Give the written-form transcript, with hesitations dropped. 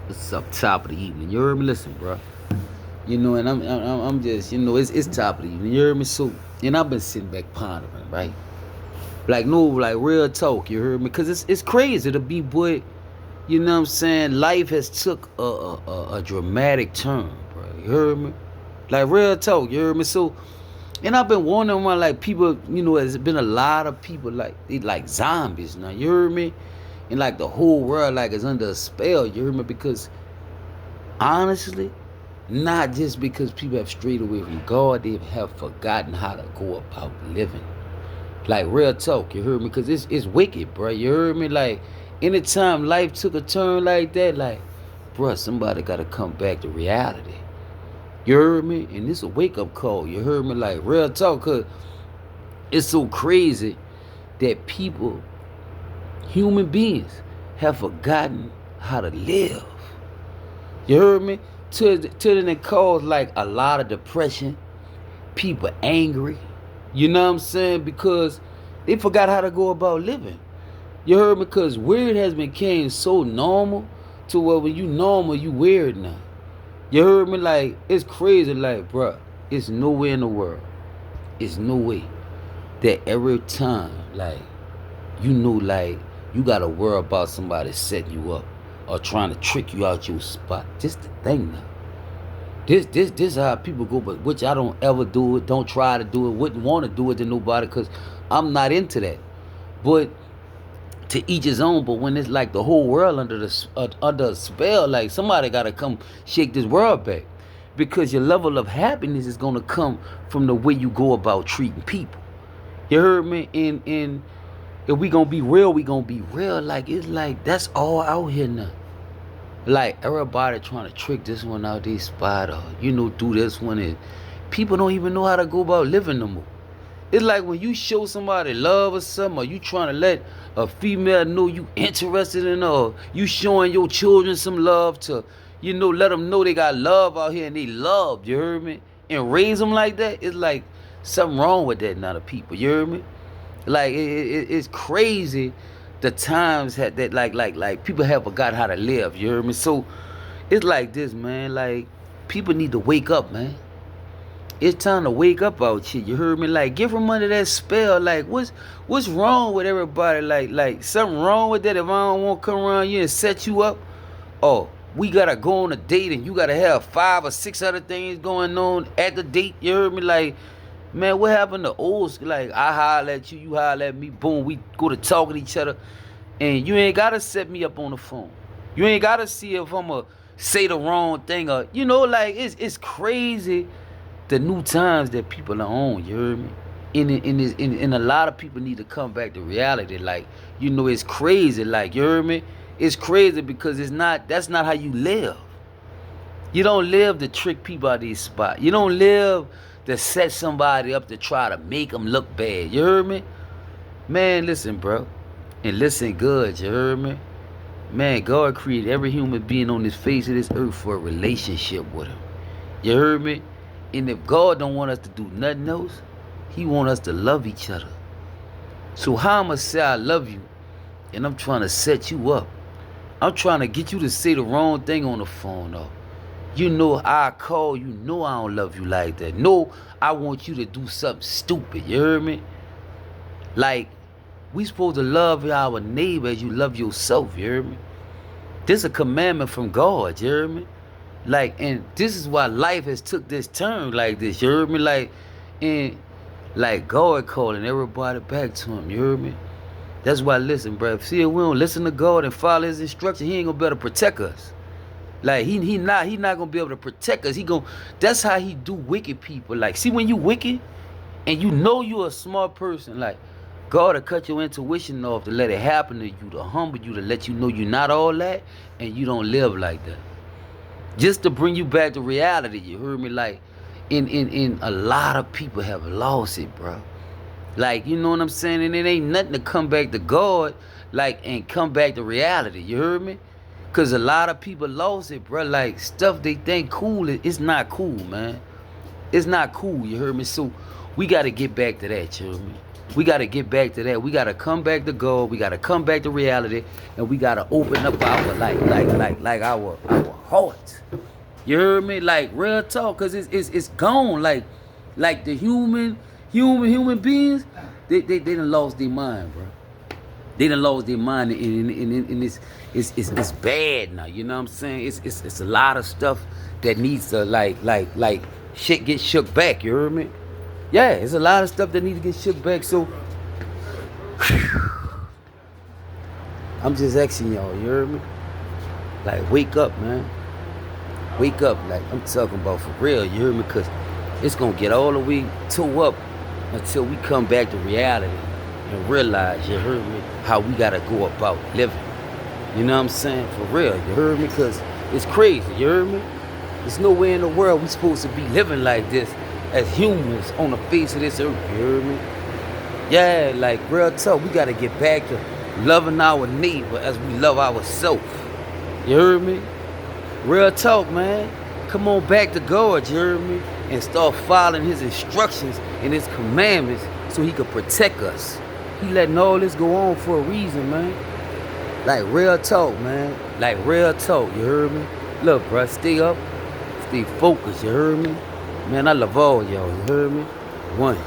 It's up top of the evening. You heard me? Listen, bro. And I'm just, it's top of the evening. You heard me? So, and I've been sitting back pondering, right? Like, no, like real talk. You heard me? Cause it's crazy to be, boy. You know what I'm saying? Life has took a dramatic turn, bro. You heard me? Like real talk. You heard me? So, and I've been wondering why, like, people, there's been a lot of people like they like zombies now. You heard me? And like the whole world like is under a spell. You heard me? Because honestly, not just because people have strayed away from God, they have forgotten how to go about living. Like real talk, you heard me? Because it's wicked, bro. You heard me? Like anytime life took a turn like that, like, bro, somebody got to come back to reality. You heard me? And this a wake up call. You heard me? Like real talk, cause it's so crazy that people, human beings, have forgotten how to live. You heard me? To then it caused like a lot of depression, people angry. You know what I'm saying? Because they forgot how to go about living. You heard me? Because weird has become so normal to where when you normal, you weird now. You heard me? Like, it's crazy. Like, bruh, it's nowhere in the world. It's no way that every time, like, like, you got to worry about somebody setting you up or trying to trick you out your spot. Just the thing now. This is how people go, but which I don't ever do it, don't try to do it, wouldn't want to do it to nobody because I'm not into that. But to each his own. But when it's like the whole world under a spell, like somebody got to come shake this world back, because your level of happiness is gonna come from the way you go about treating people. You heard me? And if we gonna be real, we gonna be real. Like it's like that's all out here now. Like everybody trying to trick this one out this spot or do this one, and people don't even know how to go about living no more. It's like when you show somebody love or something, or you trying to let a female know you interested in her, or you showing your children some love to, let them know they got love out here and they loved, you heard me? And raise them like that, it's like something wrong with that now, the people, you heard me? Like it's crazy the times that like people have forgot how to live, you heard me? So it's like this, man. Like people need to wake up, man. It's time to wake up out here. You heard me? Like, get from under that spell. Like, what's wrong with everybody? Like something wrong with that if I don't want to come around you and set you up? Oh, we gotta go on a date and you gotta have 5 or 6 other things going on at the date. You heard me? Like, man, what happened to old school? Like, I holler at you, you holler at me. Boom, we go to talking to each other, and you ain't gotta set me up on the phone. You ain't gotta see if I'ma say the wrong thing or like it's crazy the new times that people are on. You heard me? And a lot of people need to come back to reality. Like, it's crazy. Like, you heard me? It's crazy because that's not how you live. You don't live to trick people out of these spots. You don't live to set somebody up to try to make them look bad. You heard me? Man, listen, bro. And listen good. You heard me? Man, God created every human being on this face of this earth for a relationship with him. You heard me? And if God don't want us to do nothing else, he want us to love each other. So how I'ma say I love you and I'm trying to set you up? I'm trying to get you to say the wrong thing on the phone though. I call you, I don't love you like that. No, I want you to do something stupid. You heard me? Like, we supposed to love our neighbor as you love yourself. You heard me? This is a commandment from God. You heard me? Like, and this is why life has took this turn like this. You heard me? Like, and like God calling everybody back to him. You heard me? That's why, listen, bro. See, if we don't listen to God and follow his instruction, he ain't gonna be able to protect us. Like he not gonna be able to protect us. That's how he do wicked people. Like, see, when you wicked and you a smart person, like God will cut your intuition off to let it happen to you, to humble you, to let you know you're not all that and you don't live like that. Just to bring you back to reality. You heard me? Like, in a lot of people have lost it, bro. Like, you know what I'm saying? And it ain't nothing to come back to God, like, and come back to reality. You heard me? Because a lot of people lost it, bro. Like, stuff they think cool, it's not cool, man. It's not cool, you heard me? So we got to get back to that, you heard me? We got to get back to that. We got to come back to God. We got to come back to reality, and we got to open up our like our hearts. You heard me? Like real talk, cause it's gone. Like the human beings, they done lost their mind, bro. They done lost their mind, and it's bad now. You know what I'm saying? It's a lot of stuff that needs to like shit get shook back. You heard me? Yeah, it's a lot of stuff that needs to get shook back. So I'm just asking y'all. You heard me? Like wake up, man. Wake up. Like I'm talking about for real. You heard me? Cause it's gonna get all the way toe up until we come back to reality and realize, you heard me, how we gotta go about living. You know what I'm saying? For real, you heard me? Cause it's crazy, you heard me? There's no way in the world we supposed to be living like this as humans on the face of this earth, you heard me? Yeah, like real talk, we gotta get back to loving our neighbor as we love ourselves. You heard me? Real talk, man. Come on back to God, you heard me? And start following his instructions and his commandments so he could protect us. He letting all this go on for a reason, man. Like real talk, man. Like real talk, you heard me? Look, bruh, stay up, stay focused, you heard me? Man, I love all y'all, you heard me? One.